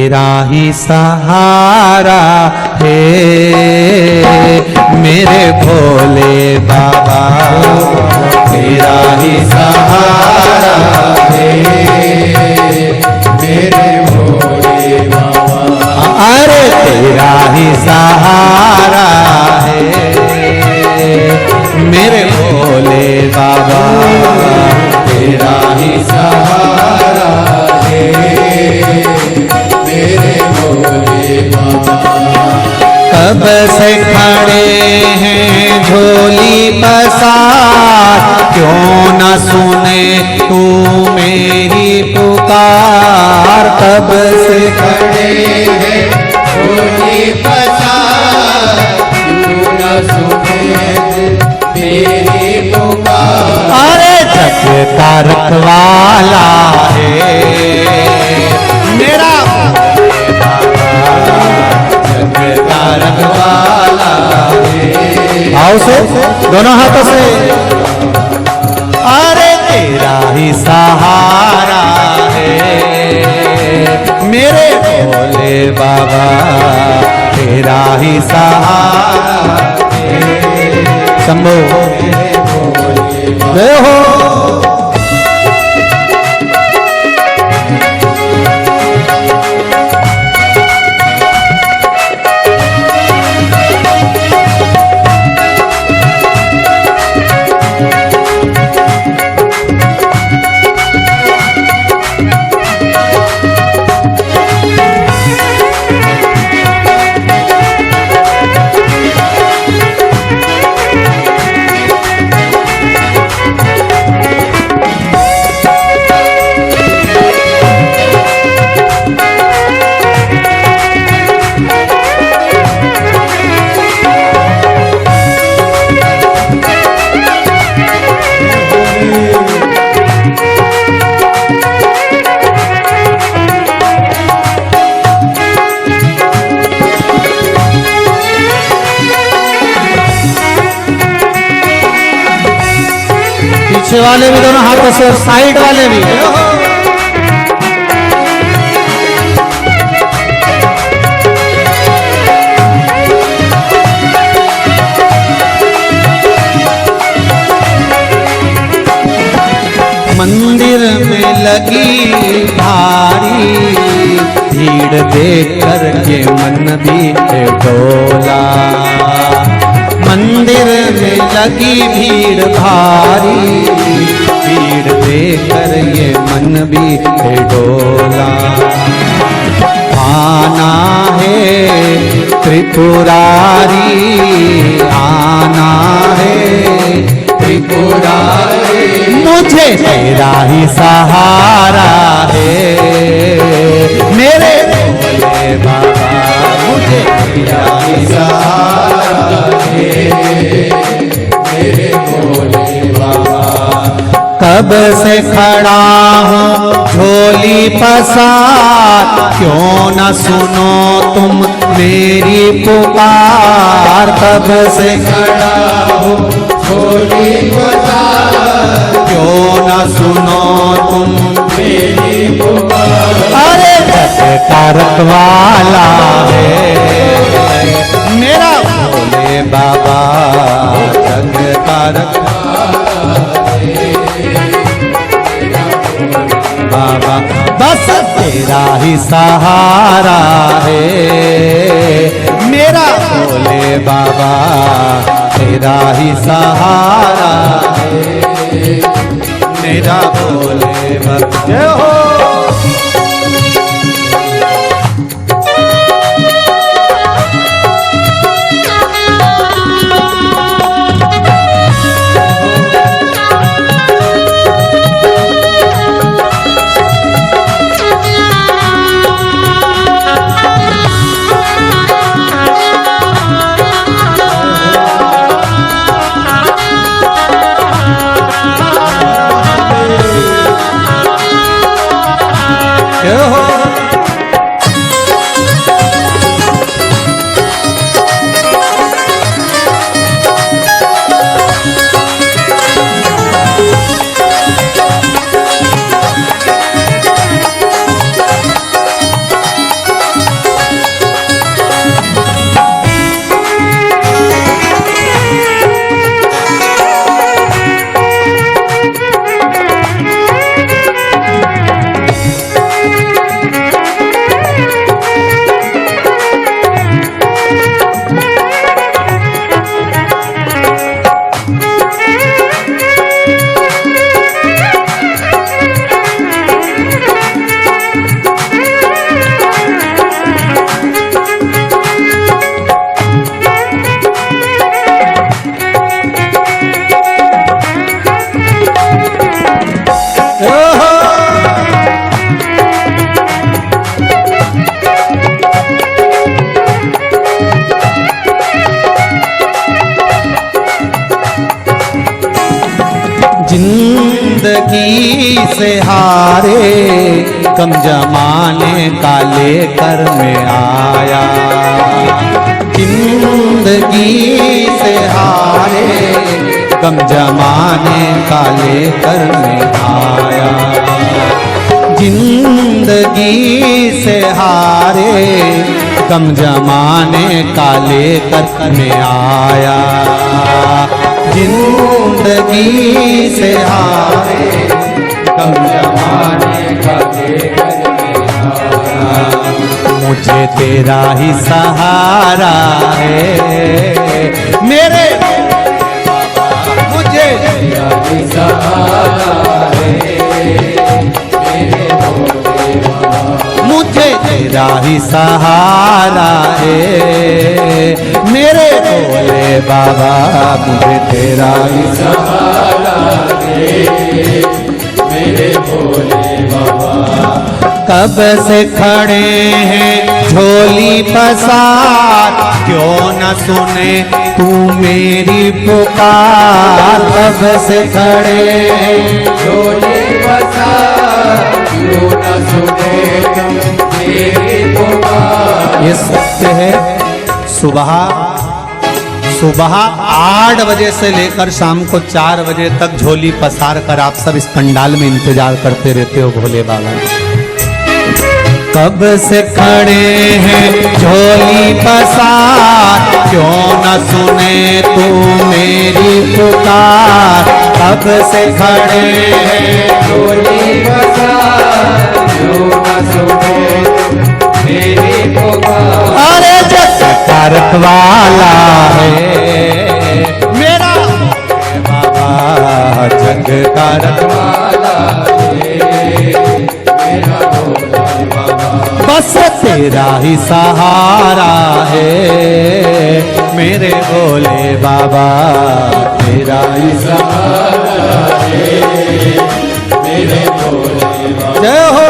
तेरा ही सहारा है मेरे भोले बाबा, तेरा ही सहारा है मेरे भोले बाबा। अरे तेरा ही सहारा है मेरे भोले बाबा, तेरा ही सहारा है मेरे भोले बाबा। कब से खड़े हैं झोली पसार, क्यों न सुने तू मेरी पुकार। कब से खड़े हैं झोली पसार, क्यों न सुने मेरी पुकार। अरे जग का रखवाला है मेरा जग का रखवाला है। आओ से दोनों हाथों से। अरे तेरा ही सहारा है मेरे भोले बाबा, तेरा ही सहारा है शंभो जय हो। पीछे वाले भी दोनों हाथों से और साइड वाले भी। मंदिर में लगी भारी भीड़ देख कर के मन भी डोला। मंदिर में लगी भीड़ भारी, भीड़ देखकर ये मन भी डोला। आना है त्रिपुरारी, आना है त्रिपुरारी, मुझे तेरा ही सहारा है मेरे भोले बाबा, मुझे तेरा ही सहारा मेरे भोले बाबा। कब से खड़ा हूँ झोली पसार, क्यों न सुनो तुम मेरी पुकार। कब से खड़ा हूँ झोली पसार, क्यों न सुनो तुम मेरी पुकार। अरे जग का रखवाला है मेरा भोले बाबा, जग का रखवाला बाबा। बस तेरा ही सहारा है मेरा भोले बाबा, तेरा ही सहारा है मेरा भोले बाबा। जय हो। जिंदगी से हारे कम जमाने का लेकर मैं आया। जिंदगी से हारे कम जमाने का लेकर मैं आया। जिंदगी से हारे कम जमाने का लेकर मैं आया। जिंदगी से हारे कम जमाने का लेकर मैं आया। मुझे तेरा ही सहारा है मेरे मुझे तेरा ही सहारा है मुझे तेरा ही सहारा है मेरे भोले बाबा। मुझे तेरा ही सहारा है मेरे भोले बाबा। कब से खड़े हैं झोली पसार क्यों न सुने तू मेरी पुकार। कब से खड़े हैं झोली पसार क्यों न सुने तू मेरी पुकार। ये सत्य है। सुबह 8 बजे से लेकर शाम को 4 बजे तक झोली पसार कर आप सब इस पंडाल में इंतजार करते रहते हो भोले बाबा। कब से खड़े हैं झोली पसार क्यों न सुने तू मेरी पुकार। कब से खड़े हैं झोली पसार क्यों न सुने तू मेरी पुकार। अरे जग कारक वाला है मेरा बाबा। जग कारक वाला है मेरा बस तेरा ही सहारा है मेरे भोले बाबा। तेरा ही सहारा है मेरे भोले बाबा। जय हो।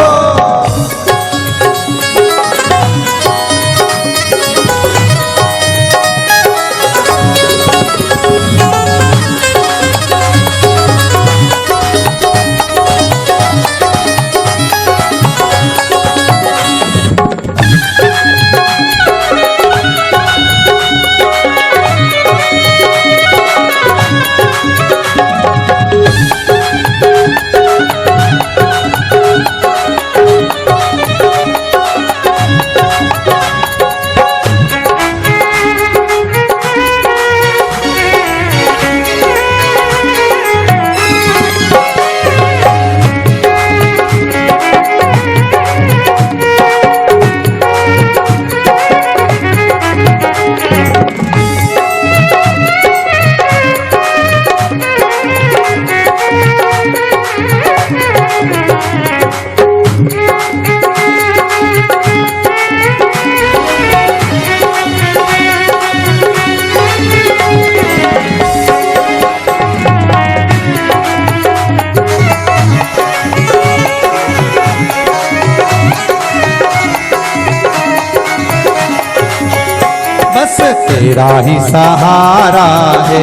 तेरा ही सहारा है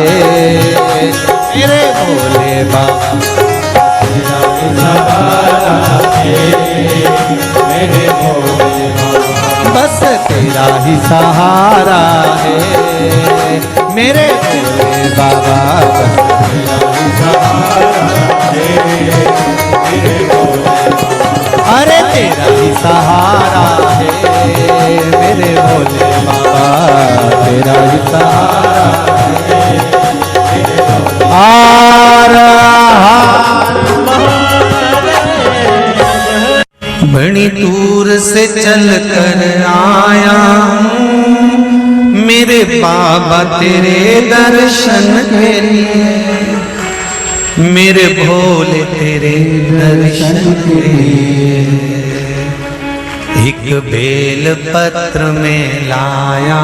मेरे भोले बाबा। तेरा ही सहारा है मेरे भोले बाबा। बस तेरा ही सहारा है मेरे भोले बाबा। तेरा ही सहारा है मेरे भोले बाबा। अरे तेरा ही सहारा है मेरे भोले बाबा। तेरा ही सहारा है मेरे भोले बाबा। बड़ी दूर से चल कर आया मेरे बाबा तेरे दर्शन के लिए। मेरे भोले तेरे दर्शन के लिए एक बेल पत्र में लाया।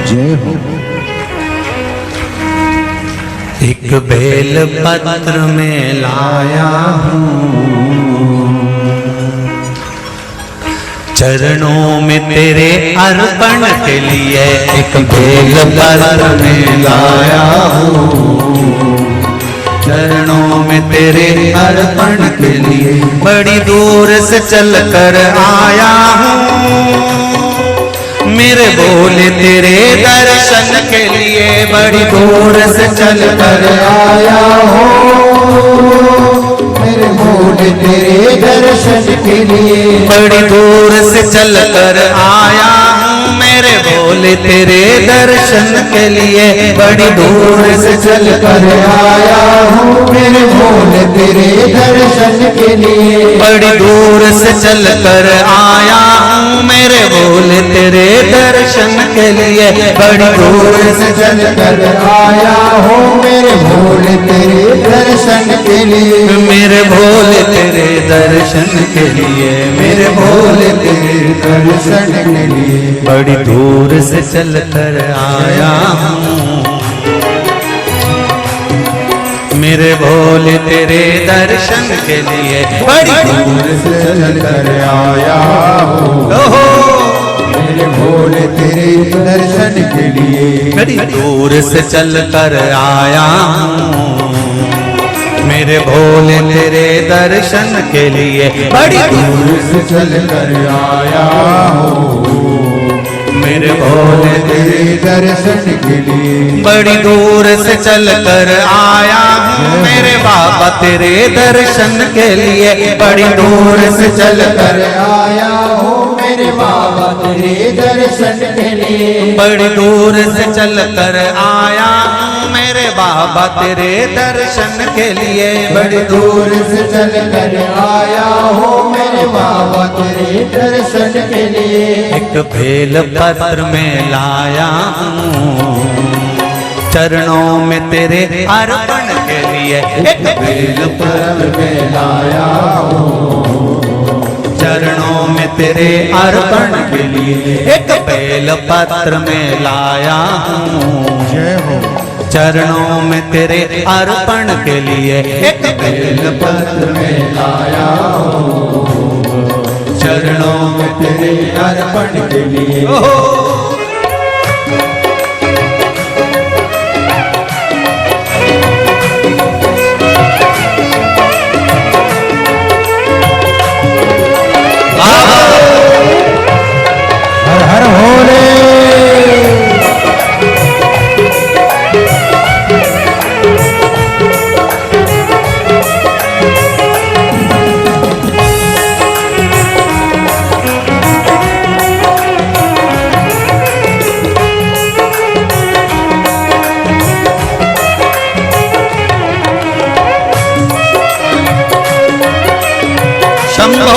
जय हो। एक बेल पत्र में लाया हूँ चरणों में तेरे अर्पण के लिए। एक बेल पत्र में लाया हूँ चरणों में तेरे अर्पण के लिए बड़ी दूर से चल कर आया हूँ। मेरे भोले तेरे दर्शन के लिए बड़ी दूर से चल कर आया हूँ। मेरे भोले तेरे दर्शन के लिए बड़ी दूर से चल कर आया हूँ। मेरे भोले तेरे दर्शन के लिए बड़ी दूर से चल कर आया हूँ। मेरे भोले तेरे दर्शन के लिए बड़ी दूर से चल कर आया हूँ। मेरे भोले तेरे दर्शन के लिए बड़ी दूर से चल कर आया हूँ। मेरे भोले तेरे दर्शन के लिए मेरे भोले तेरे दर्शन के लिए मेरे भोले तेरे दर्शन के लिए बड़ी दूर से चल कर आया हूँ। मेरे भोले तेरे दर्शन के लिए बड़ी दूर से चल कर आया हूँ। मेरे भोले तेरे दर्शन के लिए बड़ी दूर से चल कर आया हूँ। मेरे भोले तेरे दर्शन के लिए बड़ी दूर से चल कर आया हूँ। मेरे भोले तेरे दर्शन के लिए बड़ी दूर से चल कर आया हूँ। मेरे बाबा तेरे दर्शन के लिए बड़ी दूर से चल कर आया हूँ। मेरे बाबा तेरे दर्शन के लिए बड़ी दूर से चल कर आया हूँ। मेरे बाबा तेरे दर्शन के लिए बड़ी दूर से चल कर आया हूँ। मेरे बाबा तेरे दर्शन के लिए एक बेल पत्र में लाया हूँ। चरणों में तेरे अर्पण के लिए एक बेल पत्र में लाया हूँ। चरणों में तेरे अर्पण के लिए एक बेल पत्र में लाया हूँ। जय हो। चरणों में तेरे अर्पण के लिए एक बेल पत्र में लाया हूँ। चरणों में तेरे अर्पण के लिए हर हर भोले। शंभो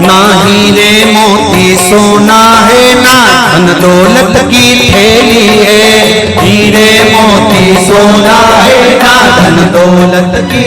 ना हीरे मोती सोना है ना धन दौलत की थैली है। हीरे मोती सोना है ना धन दौलत की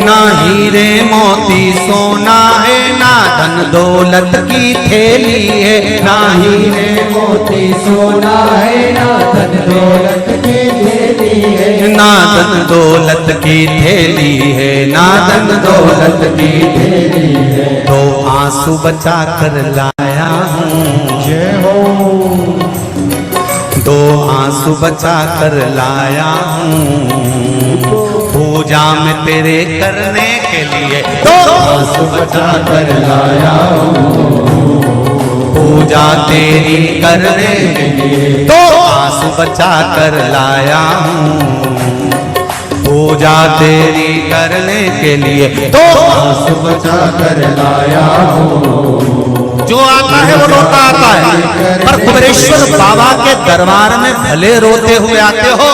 ना हीरे मोती सोना है ना धन दौलत की थैली है। ना हीरे मोती सोना है ना धन दौलत की थैली है। ना धन दौलत की थैली है। ना धन दौलत की थैली है। तो आंसू बचा कर लाया हूँ। जय हो। दो आंसू बचा कर लाया हूँ। पूजा में तेरे करने के लिए दो आंसू बचा कर लाया हूँ। पूजा तेरी करने के लिए दो आंसू बचा कर लाया हूँ। पूजा तेरी करने के लिए दो आंसू बचा कर लाया हूँ। जो आता है वो रोता आता है, पर कुबेरेश्वर बाबा के दरबार में भले रोते हुए आते हो,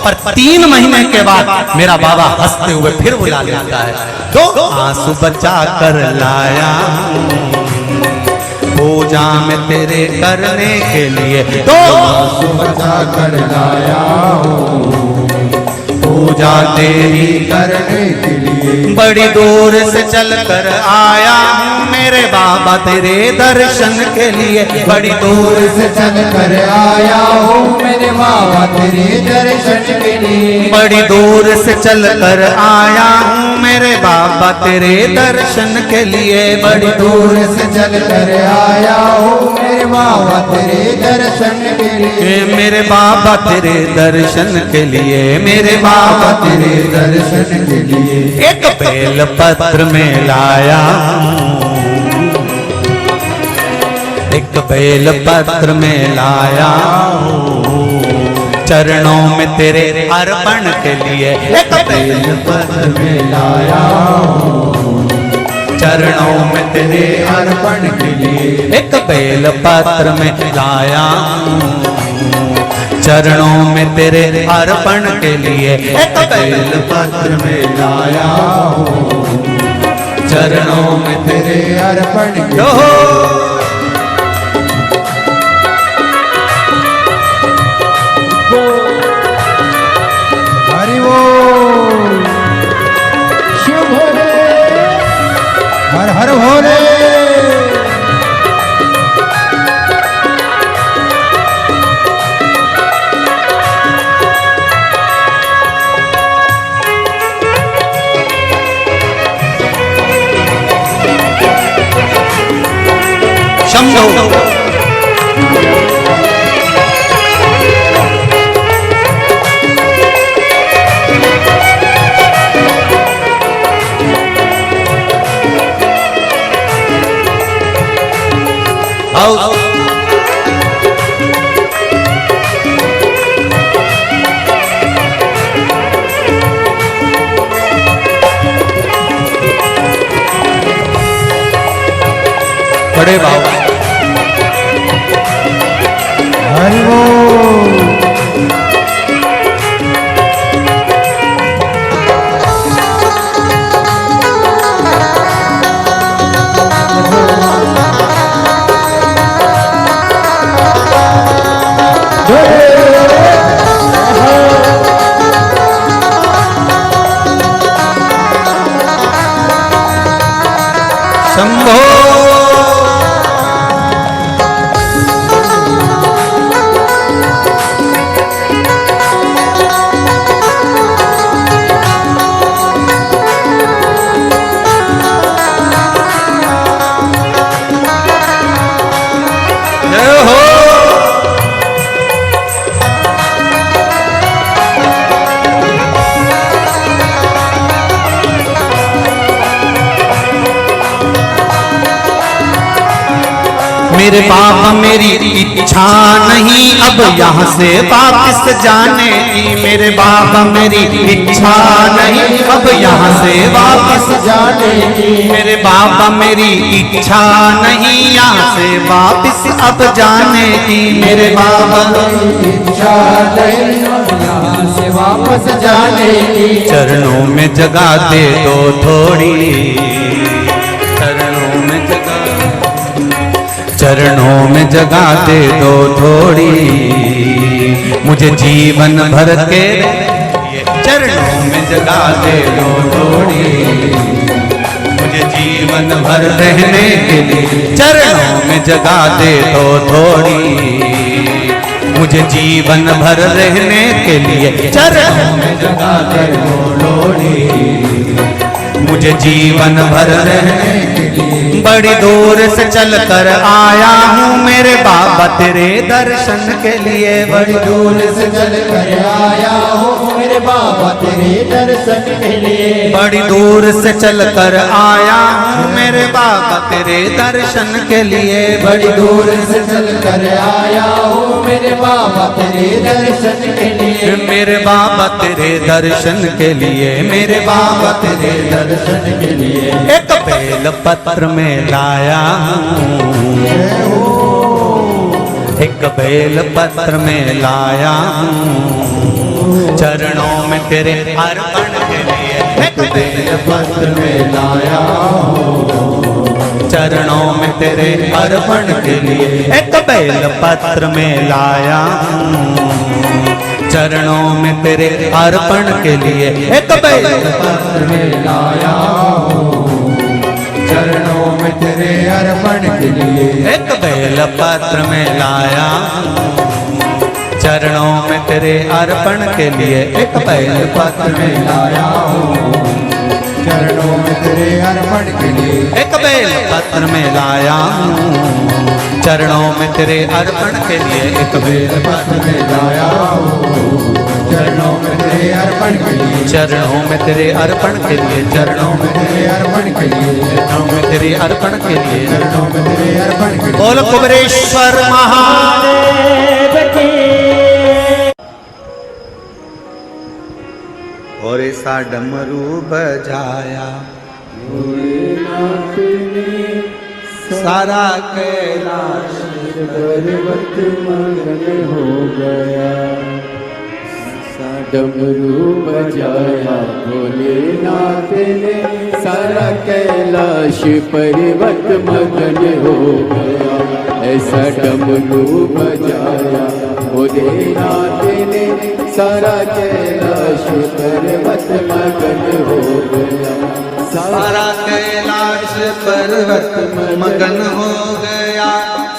पर 3 महीने के बाद मेरा बाबा हंसते हुए फिर बुला लेता है। दो आंसू बचा कर लाया पूजा में तेरे करने के लिए, दो आंसू बचा कर लाया हूँ। पूजा तेरी करने के लिए बड़ी दूर से चल कर आया हूँ। मेरे बाबा तेरे दर्शन के लिए बड़ी दूर से चल कर आया हूँ मेरे बाबा तेरे दर्शन के लिए। बड़ी दूर से चल कर आया हूँ मेरे बाबा तेरे दर्शन के लिए। बड़ी दूर से चल कर आया हूँ मेरे बाबा तेरे दर्शन के लिए। मेरे बाबा तेरे दर्शन के लिए, मेरे बाबा तेरे दर्शन के लिए। एक बेल पत्र में लाया हूँ, एक बेल पत्र में लाया हूँ चरणों में तेरे अर्पण के लिए। एक बेल पत्र में लाया हूँ चरणों में तेरे अर्पण के लिए। एक बेल पत्र में लाया हूँ चरणों में तेरे अर्पण के लिए। एक बेल पत्र में लाया हूँ चरणों में तेरे अर्पण के लिए। हरि बोल शिव भोले हर हर भोले। शंभो बड़े बाबा हरि बोल। शंभो मेरे बाबा मेरी इच्छा नहीं अब यहाँ से वापस जाने की। मेरे बाबा मेरी इच्छा नहीं अब यहाँ से वापस जाने की। मेरे बाबा मेरी इच्छा नहीं यहाँ से वापस अब जाने की। मेरे बाबा इच्छा नहीं यहाँ से वापस जाने की। चरणों में जगह दे दो थोड़ी, चरणों में जगह, चरणों में जगह दे दो थोड़ी, मुझे जीवन भर के चरणों में जगह दे दो थोड़ी, मुझे जीवन भर रहने के लिए चरणों में जगह दे दो थोड़ी, मुझे जीवन भर रहने के लिए चरणों में जगह दे दो थोड़ी, मुझे जीवन भर रहने के लिए। बड़ी दूर से चल कर आया हूँ मेरे बाबा तेरे दर्शन के लिए। बड़ी दूर से चल कर आया हूँ मेरे बाबा तेरे दर्शन के लिए। बड़ी दूर से चल कर आया हूँ मेरे बाबा तेरे दर्शन के लिए। बड़ी दूर से चल कर आया हूँ मेरे बाबा तेरे दर्शन के लिए। मेरे बाबा तेरे दर्शन के लिए, मेरे बाबा तेरे दर्शन के लिए। एक बेल पत्र में लाया हूँ, एक बेल पत्र में लाया हूँ चरणों में तेरे अर्पण के लिए। एक बेल पत्र में लाया हूँ चरणों में तेरे अर्पण के लिए। एक बेल पत्र में लाया हूँ चरणों में तेरे अर्पण के लिए। एक बेल पत्र में लाया हूँ चरणों में तेरे अर्पण के लिए। एक बेल पत्र में लाया चरणों में तेरे अर्पण के लिए। एक बेल पत्र में लाया चरणों में तेरे अर्पण के लिए। एक बेल पत्र में लाया चरणों में तेरे अर्पण के लिए। एक बेल पत्र में लाया चरणों में तेरे अर्पण के लिए। चरणों में तेरे अर्पण के लिए। चरणों में तेरे अर्पण के लिए। चरणों में तेरे अर्पण के लिए। चरणों में तेरे अर्पण के लिए। बोल कुबेरेश्वर महादेव की। और ऐसा डमरू बजाया सारा कैलाश पर्वत मगन हो गया। डमरू बजाया भोलेनाथ ने सारा कैलाश पर्वत मगन हो गया। ऐसा डमरू बजाया भोलेनाथ ने सारा कैलाश पर्वत मगन हो गया। सारा कैलाश पर्वत मगन हो गया।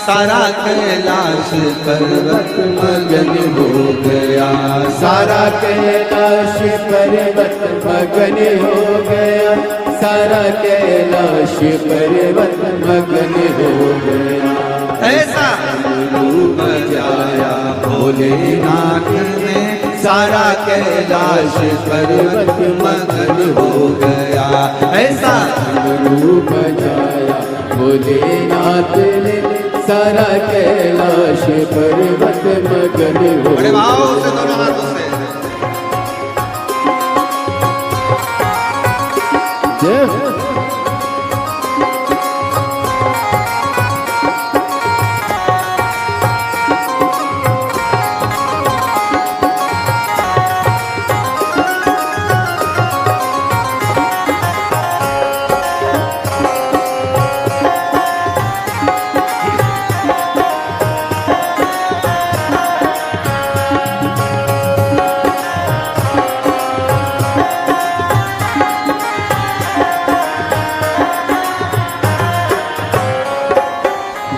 सारा कैलाश पर्वत मगन हो गया। सारा कैलाश पर्वत मगन हो गया। सारा कैलाश पर्वत मगन हो गया। ऐसा डमरू बजाया भोलेनाथ ने सारा कैलाश पर्वत मगन हो गया। ऐसा डमरू बजाया भोलेनाथ ने सारा कैलाश पर्वत मगन हो बड़े भाव से दोनों हाथों से जय हो।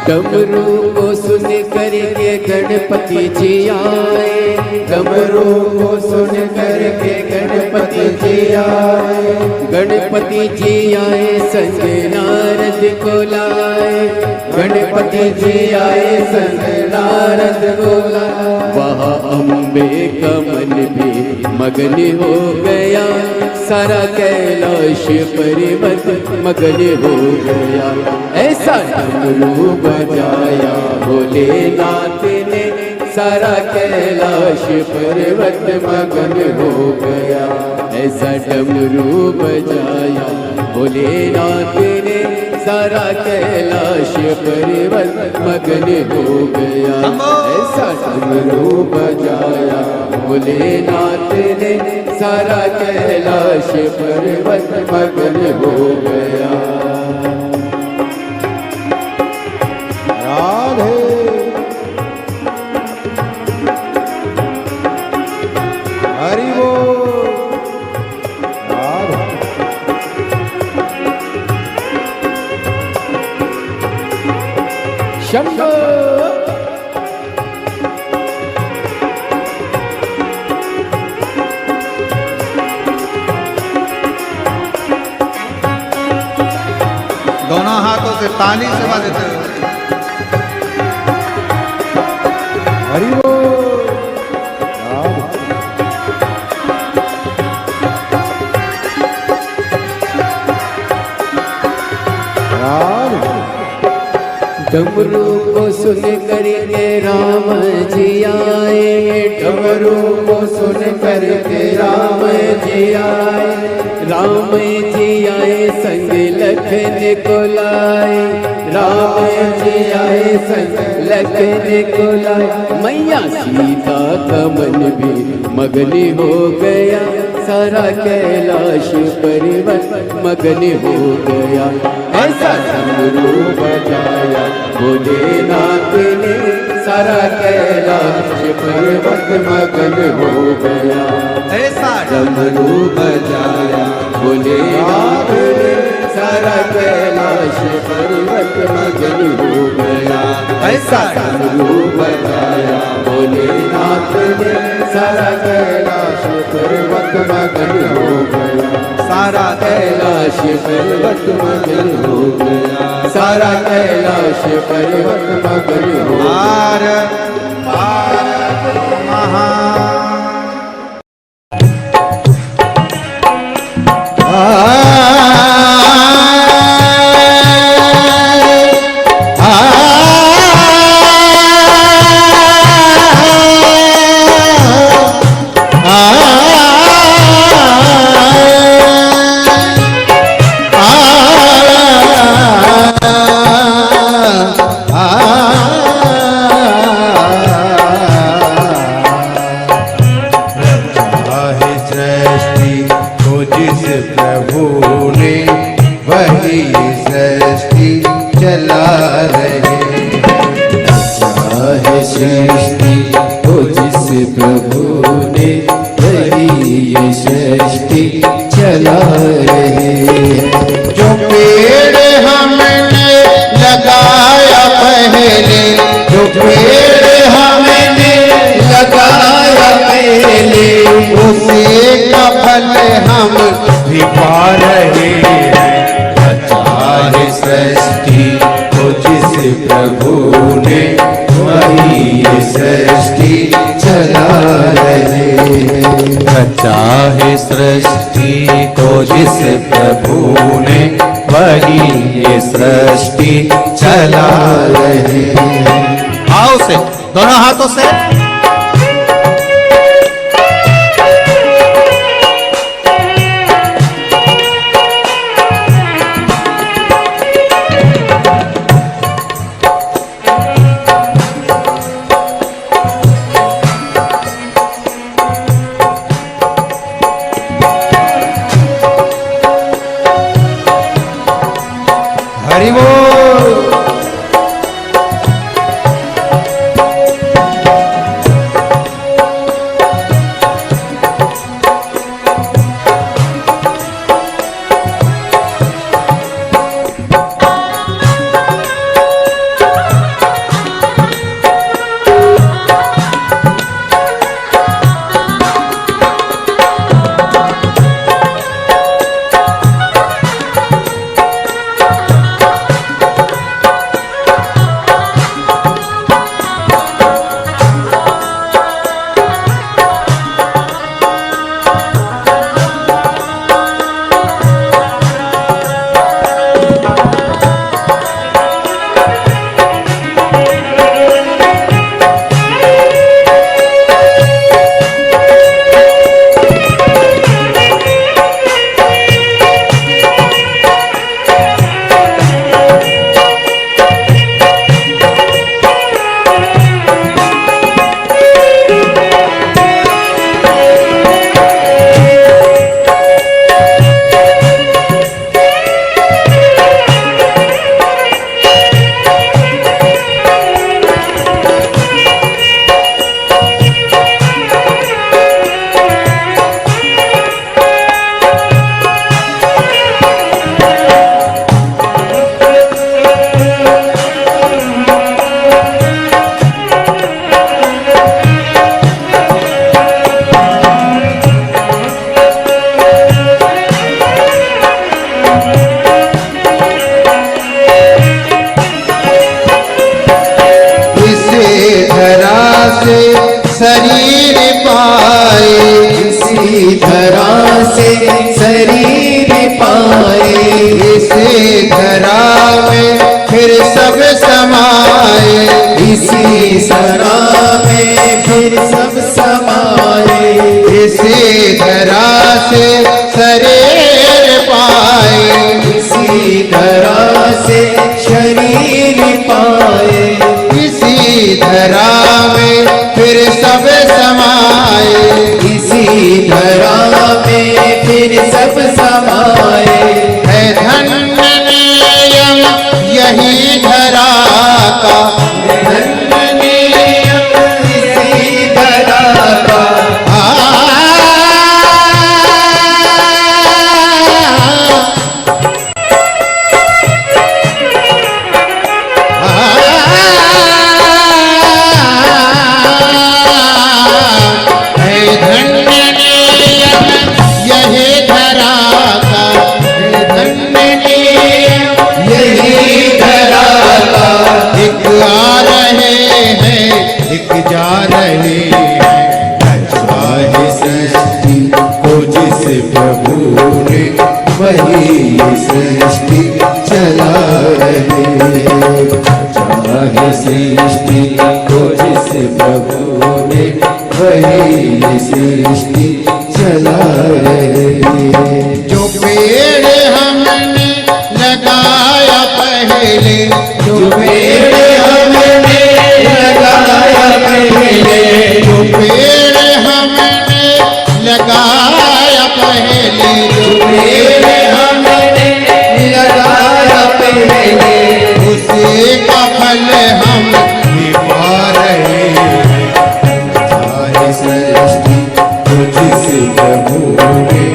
डमरू को सुन करके गणपति जी आए। डमरू को सुन करके गणपति जी आए। गणपति जी आए संग नारद को लाए। गणपति जी आए संग नारद को लाए। वहाँ अम्बे का मन भी मगन हो गया। सारा कैलाश पर्वत मगन हो गया। ऐसा डमरू बजाया भोलेनाथ ने सारा कैलाश पर्वत मगन हो गया। ऐसा डमरू बजाया भोलेनाथ ने सारा कैलाश पर्वत मगन हो गया। ऐसा डमरू बजाया भोलेनाथ ने सारा कैलाश पर्वत मगन हो गया। राधे हरि बोल। राधे शंभो दोनों हाथों से ताली से बजाते हुए हरि बोल। राधे राधे डमरू को सुन करके राम जी आए। डमरू को सुन करके राम जी आए। राम जी आए संग लखन को लाए। राम जी आए संग लखन को लाए। मैया सीता का मन भी मगन हो गया। सारा कैलाश पर्वत मगन हो गया। ऐसा डमरू बजाया भोलेनाथ ने सारा कैलाश पर्वत मगन हो गया। ऐसा डमरू बजाया भोलेनाथ ने सारा कैलाश पर्वत मगन हो गया। ऐसा डमरू बजाया भोलेनाथ ने सारा कैलाश पर्वत मगन हो गया। सारा कैलाश पर्वत मगन हो गया। सारा कैलाश पर्वत मगन हो गया। महा सृष्टि को जिस प्रभु ने वही ये सृष्टि चला रहे हैं। जो पेड़ हमने लगाया पहले, जो पेड़ हमने लगाया पहले, उसी का फल हम भी पा रहे हैं। चाहे सृष्टि को जिस प्रभु ने वही ये सृष्टि चला रहे हैं। चाहे सृष्टि को जिस प्रभु ने वही ये सृष्टि चला रहे हैं। आओ से दोनों हाथों से हरि बोल। शरीर पाए, इसी धरा से शरीर पाए, इसी धरा में फिर सब समाए, इसी धरा में फिर सब समाए, इसी धरा से शरीर पाए, इसी धरा से शरीर पाए, इसी धरा में फिर सब समाए, इसी धरा में फिर सब समाए। है धन्य नियम यही धरा का, धन्य नियम जा रहे हैं। रचा है सृष्टि को जिस प्रभु ने, वही ये सृष्टि चला रहे हैं। रचा है सृष्टि को जिस प्रभु ने, वही ये सृष्टि चला रहे हैं। जो पेड़ हमने लगाया पहले, जो पेड़ हमने लगाया पहले, जो पेड़ हमने लगाया पहले, जो पेड़ हमने लगाया पहले, उसी का फल हम भी पा रहे हैं। चाहे सृष्टि को जिस प्रभु ने,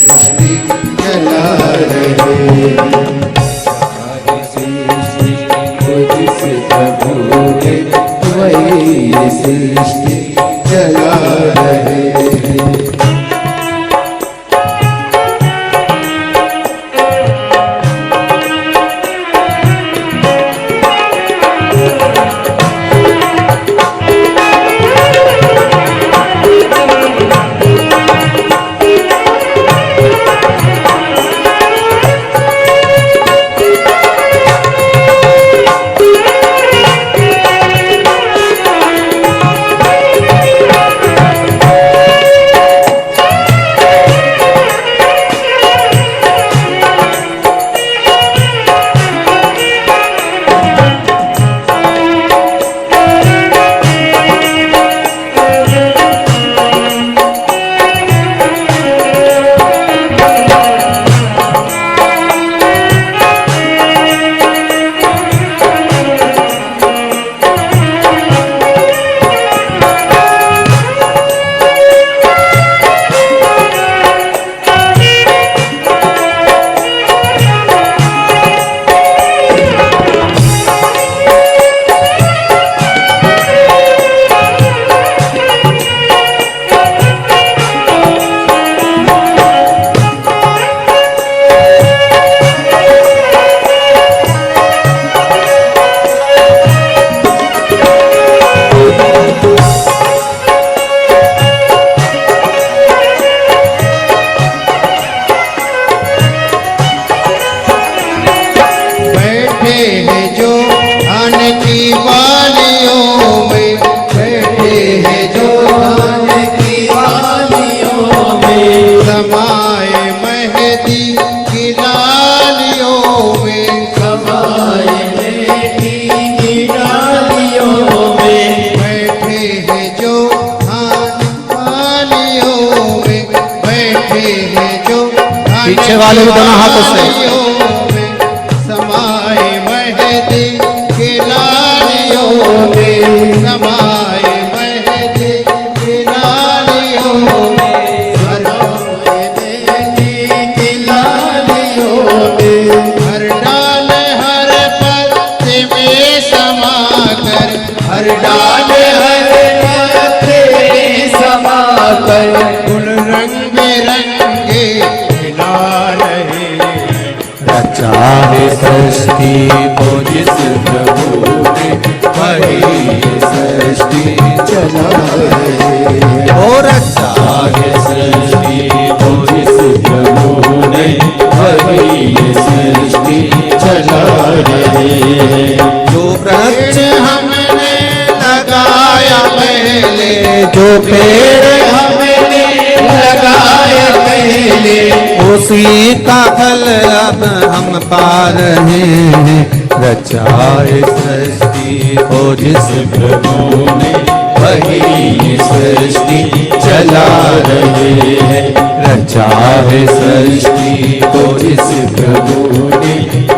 सृष्टि चला रहे हैं। चाहे सृष्टि को जिस प्रभु ने, वही ये सृष्टि चला रहे हैं। पीछे वाले भी दोनों हाथों से समाए महदी के लालियों में, समाए महदी के लालियों में, समाए महदी के लालियों में, हर डाल हर पत्ते में समाकर, हर डाल हर पत्ते में समाकर, फूल रंग बिरंगे खिला रहे हैं। रचा है सृष्टि को जिस प्रभु ने, वही सृष्टि चला रहे हैं। ओ रचा चाहे सृष्टि को जिस प्रभु ने, वही सृष्टि चला रहे हैं। जो वृक्ष हमने लगाया पहले, जो पेड़ हमने लगाया पहले, उसी का फल अब हम पा रहे हैं। रचा है सृष्टि को जिस प्रभु ने, वही सृष्टि चला रहे हैं। रचा है सृष्टि को जिस प्रभु ने,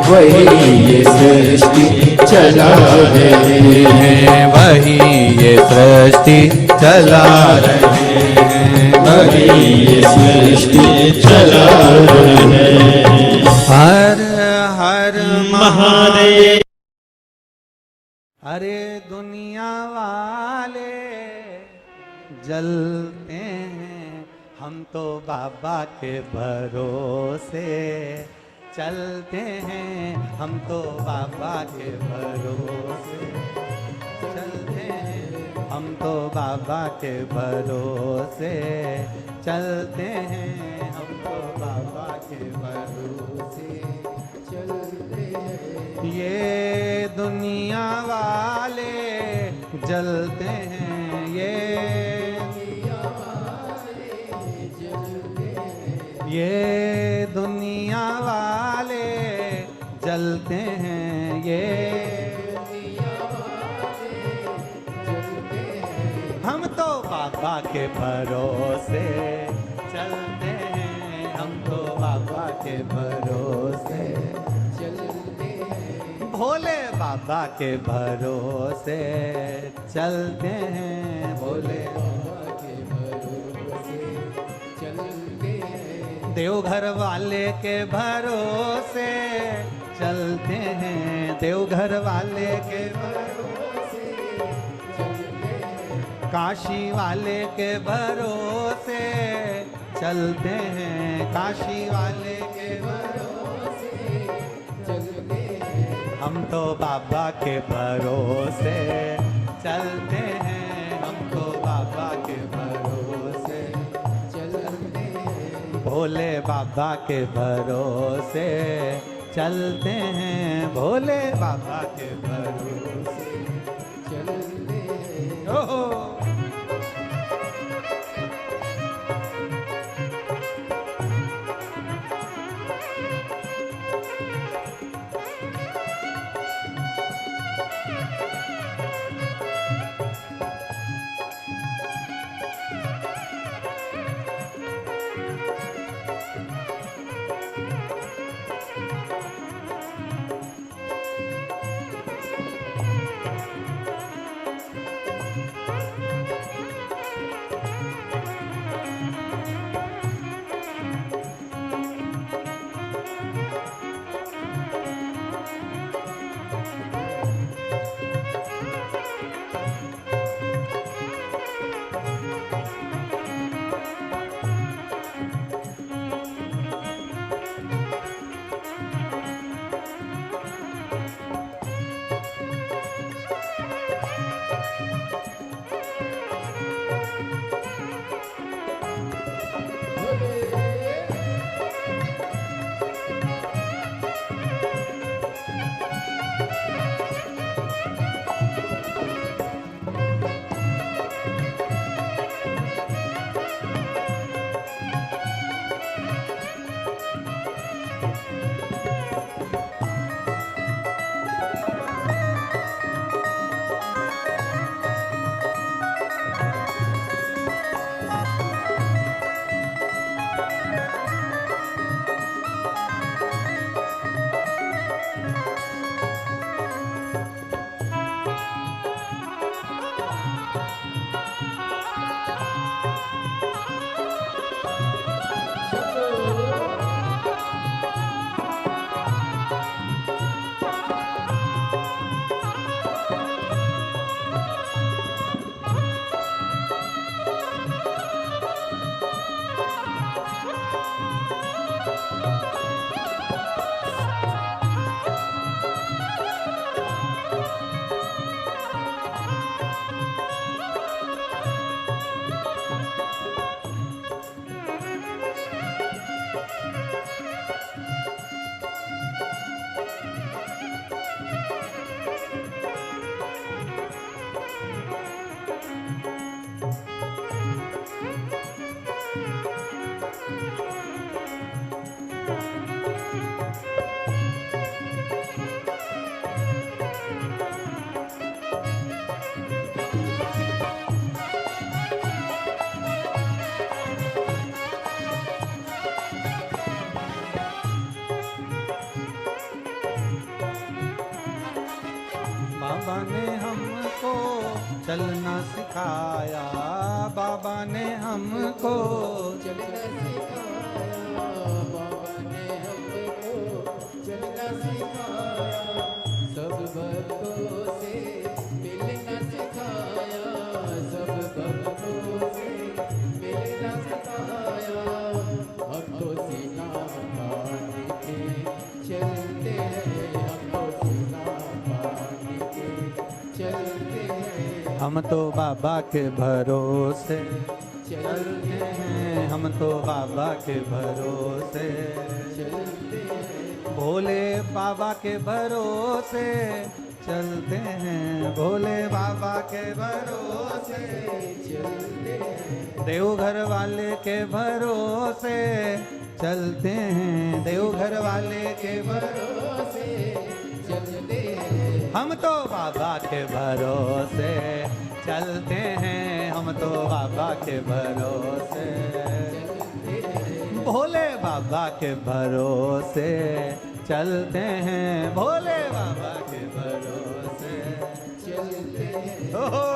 वही सृष्टि चला रहे हैं। वही ये सृष्टि चला रहे हैं। वही सृष्टि चला रहे हैं। हर हर महादेव। अरे दुनिया वाले जलते हैं, हम तो बाबा के भरोसे चलते हैं, हम तो बाबा के भरोसे चल तो बाबा के भरोसे चलते हैं, हम तो बाबा के भरोसे चलते हैं। ये दुनिया वाले जलते हैं, ये दुनिया वाले जलते हैं। ये दुनिया वाले जलते हैं, ये दुनिया वाले जलते हैं। हम तो बाबा के भरोसे चलते हैं, हम तो बाबा के भरोसे चलते हैं। भोले बाबा के भरोसे चलते हैं, भोले बाबा के भरोसे चलते हैं। देवघर वाले के भरोसे चलते हैं, देवघर वाले के भरोसे चलते हैं। काशी वाले के भरोसे चलते हैं, काशी वाले के भरोसे चलते हैं। हम तो बाबा के भरोसे चलते हैं, हम तो बाबा के भरोसे चलते हैं। भोले बाबा के भरोसे चलते हैं, भोले बाबा के भरोसे चलते हैं। ओहो। बाबा ने हमको चलना सिखाया, बाबा ने हमको चलना सिखाया। बाबा ने हमको चलना सिखाया। सब भक्तों से मिलना सिखाया। सब भक्तों से मिलना सिखाया। हम तो सीना पानी के चलते हैं। हम तो सीना पानी के चलते हैं। हम तो बाबा के भरोसे चलते हैं, हम तो बाबा के भरोसे, चलते हैं भोले बाबा के भरोसे चलते हैं, भोले बाबा के भरोसे, चलते हैं देवघर वाले के भरोसे चलते हैं, देवघर वाले के भरोसे, चलते हैं हम तो बाबा के भरोसे चलते हैं, हम तो बाबा के भरोसे, भोले बाबा के भरोसे चलते हैं, भोले बाबा के भरोसे चलते हैं ओहो।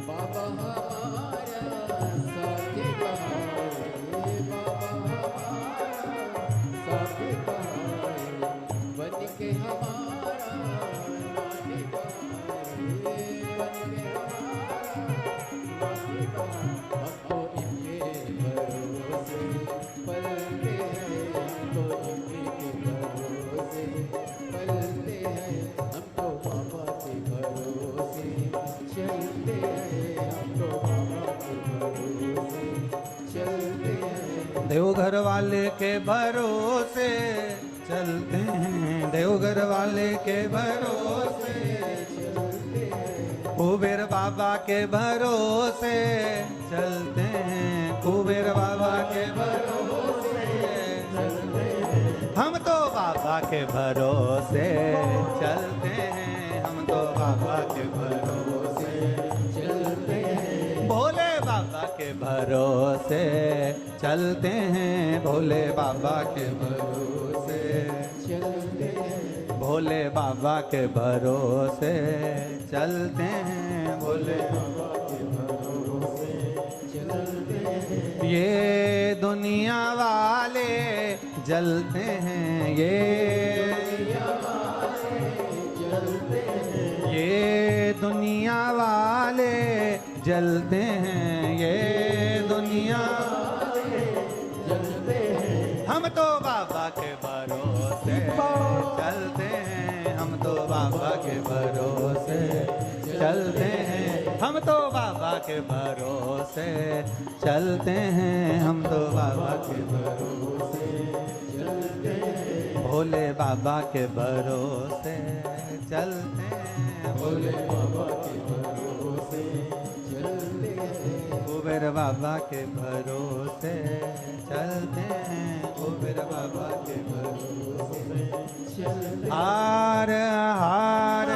बाबा हमारा साथ बहाए, बाबा हमारा साथ बहाए, बन के हमारा नाथ बहाए, बन के हमारा नाथ बहाए। हम तो इनके भरोसे पलते हैं, हम तो इनके भरोसे पलते हैं, हम तो बाबा के भरोसे चलते हैं, हम तो बाबा के भरोसे चलते हैं देवघर वाले के भरोसे चलते हैं, देवघर वाले के भरोसे, चलते हैं कुबेर बाबा के भरोसे चलते हैं, कुबेर बाबा के भरोसे चलते हैं, हम तो बाबा के भरोसे चलते हैं, हम तो बाबा के भरोसे चलते हैं भोले बाबा के भरोसे चलते हैं, भोले बाबा के भरोसे, चलते हैं भोले बाबा के भरोसे चलते हैं, भोले बाबा के भरोसे चलते हैं ये दुनिया वाले जलते हैं, ये चलते हैं ये दुनिया वाले जलते हैं, ये दुनिया चलते हैं हम तो बाबा के भरोसे चलते हैं, हम तो बाबा के भरोसे चलते हैं, हम तो बाबा के भरोसे चलते हैं, हम तो बाबा के भरोसे चलते हैं भोले बाबा के भरोसे चलते हैं, भोले बाबा के भरोसे चलते हैं कुबेर बाबा के भरोसे चलते हैं, कुबेर बाबा के भरोसे चलते हार हार